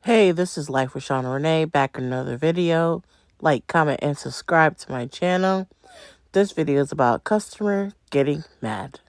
Hey, this is Life with Shauna Renee, back in another video. Like, comment, and subscribe to my channel. This video is about customer getting mad.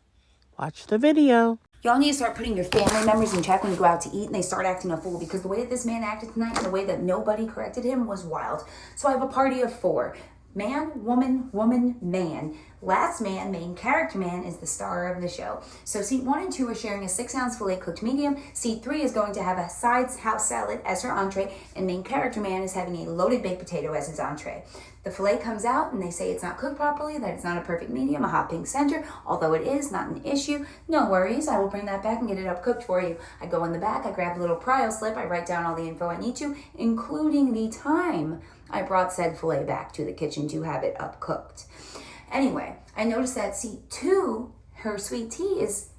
Watch the video. Y'all need to start putting your family members in check when you go out to eat and they start acting a fool, because the way that this man acted tonight and the way that nobody corrected him was wild. So I have a party of 4. Man, woman, woman, man. Last man, main character man, is the star of the show. So seat 1 and 2 are sharing a 6-ounce filet cooked medium. Seat 3 is going to have a sides house salad as her entree, and main character man is having a loaded baked potato as his entree. The filet comes out and they say it's not cooked properly, that it's not a perfect medium, a hot pink center, although it is not an issue. No worries, I will bring that back and get it up cooked for you. I go in the back, I grab a little prio slip, I write down all the info I need to, including the time I brought said filet back to the kitchen to have it up cooked. Anyway, I noticed that seat 2, her sweet tea is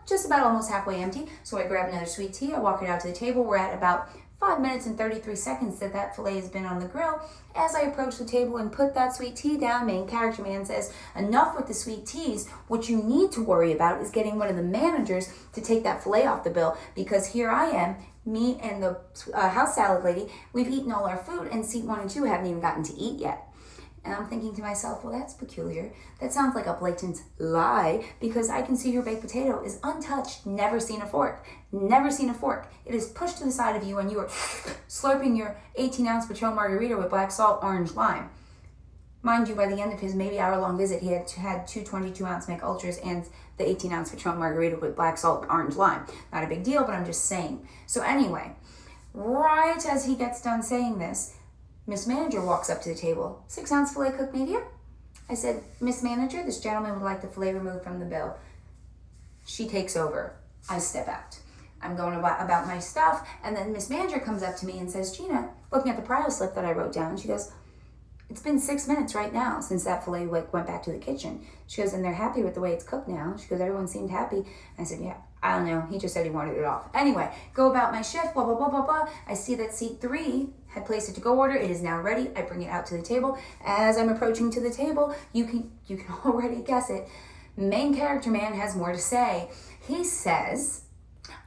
just about almost halfway empty. So I grab another sweet tea, I walk it out to the table. We're at about 5 minutes and 33 seconds that filet has been on the grill. As I approach the table and put that sweet tea down, main character man says, enough with the sweet teas. What you need to worry about is getting one of the managers to take that filet off the bill, because here I am, me and the house salad lady, we've eaten all our food, and seat 1 and 2 haven't even gotten to eat yet. And I'm thinking to myself, well, that's peculiar. That sounds like a blatant lie, because I can see your baked potato is untouched, never seen a fork. Never seen a fork. It is pushed to the side of you and you are slurping your 18-ounce Patron margarita with black salt, orange, lime. Mind you, by the end of his maybe hour-long visit, he had 2 22-ounce Mich Ultras and the 18-ounce Patron margarita with black salt, orange, lime. Not a big deal, but I'm just saying. So anyway, right as he gets done saying this, Miss Manager walks up to the table. 6-ounce filet cooked medium? I said, Miss Manager, this gentleman would like the filet removed from the bill. She takes over. I step out. I'm going about my stuff, and then Miss Manager comes up to me and says, Gina, looking at the prio slip that I wrote down, she goes, it's been 6 minutes right now since that filet went back to the kitchen. She goes, and they're happy with the way it's cooked now. She goes, everyone seemed happy. I said, yeah, I don't know. He just said he wanted it off. Anyway, go about my shift, blah, blah, blah, blah, blah. I see that seat 3 had placed it to go order. It is now ready. I bring it out to the table. As I'm approaching to the table, you can already guess it. Main character man has more to say. He says,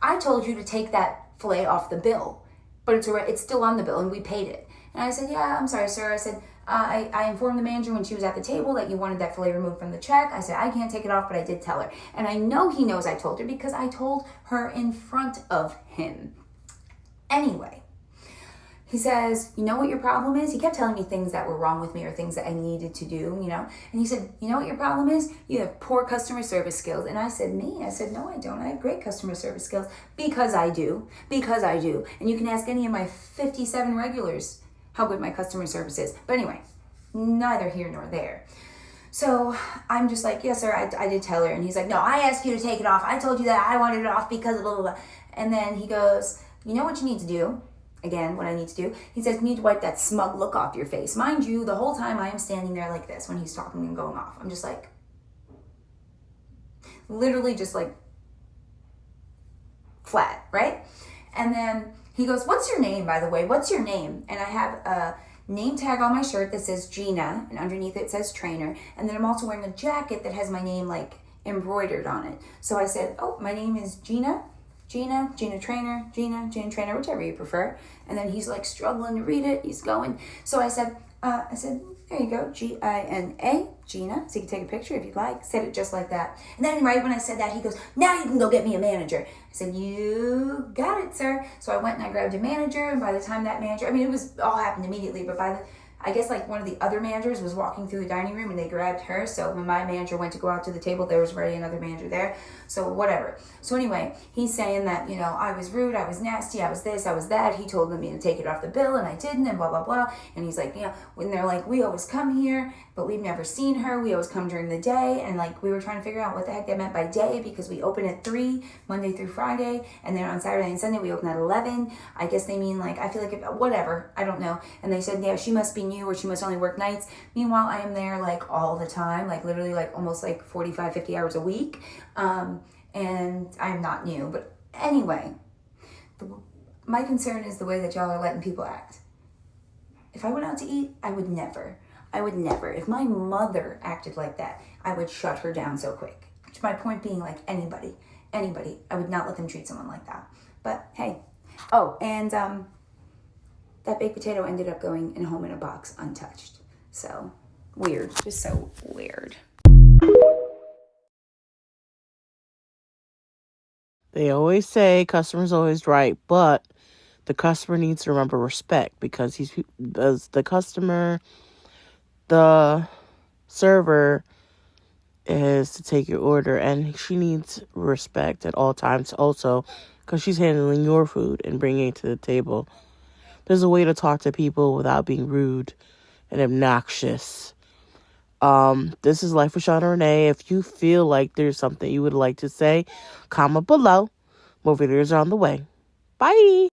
I told you to take that filet off the bill, but it's still on the bill and we paid it. And I said, yeah, I'm sorry, sir. I said, I informed the manager when she was at the table that you wanted that filet removed from the check. I said, I can't take it off, but I did tell her. And I know he knows I told her, because I told her in front of him. Anyway, he says, you know what your problem is? He kept telling me things that were wrong with me or things that I needed to do, And he said, you know what your problem is? You have poor customer service skills. And I said, me? I said, no, I don't. I have great customer service skills. Because I do. And you can ask any of my 57 regulars how good my customer service is. But anyway, neither here nor there. So I'm just like, yes, sir, I did tell her. And he's like, no, I asked you to take it off. I told you that I wanted it off because of blah, blah, blah. And then he goes, you know what you need to do? Again, what I need to do. He says, you need to wipe that smug look off your face. Mind you, the whole time I am standing there like this when he's talking and going off. I'm just like, literally just like flat, right? And then he goes, what's your name, by the way? What's your name? And I have a name tag on my shirt that says Gina, and underneath it says trainer. And then I'm also wearing a jacket that has my name like embroidered on it. So I said, oh, my name is Gina Trainer, Trainer, whichever you prefer. And then he's like struggling to read it. He's going. So I said, there you go, Gina, Gina. So you can take a picture if you'd like. Said it just like that. And then right when I said that, he goes, now you can go get me a manager. I said, you got it, sir. So I went and I grabbed a manager. And by the time that manager, it was all happened immediately. But I guess like one of the other managers was walking through the dining room and they grabbed her. So when my manager went to go out to the table, there was already another manager there. So whatever. So anyway, he's saying that, I was rude, I was nasty, I was this, I was that. He told me to take it off the bill and I didn't, and blah, blah, blah. And he's like, when they're like, we always come here, but we've never seen her. We always come during the day. And like, we were trying to figure out what the heck they meant by day, because we open at 3, Monday through Friday. And then on Saturday and Sunday, we open at 11. I guess they mean like, I feel like, whatever, I don't know. And they said, yeah, she must be new, or she must only work nights. Meanwhile, I am there like all the time, like literally like almost like 45, 50 hours a week. And I'm not new. But anyway, my concern is the way that y'all are letting people act. If I went out to eat, I would never. If my mother acted like that, I would shut her down so quick. My point being, like anybody, I would not let them treat someone like that. But hey, Oh, and that baked potato ended up going in home in a box untouched. So weird, just so weird. They always say customer's always right, but the customer needs to remember respect because the customer, the server is to take your order, and she needs respect at all times also because she's handling your food and bringing it to the table. There's a way to talk to people without being rude and obnoxious. This is Life with Shauna Renee. If you feel like there's something you would like to say, comment below. More videos are on the way. Bye.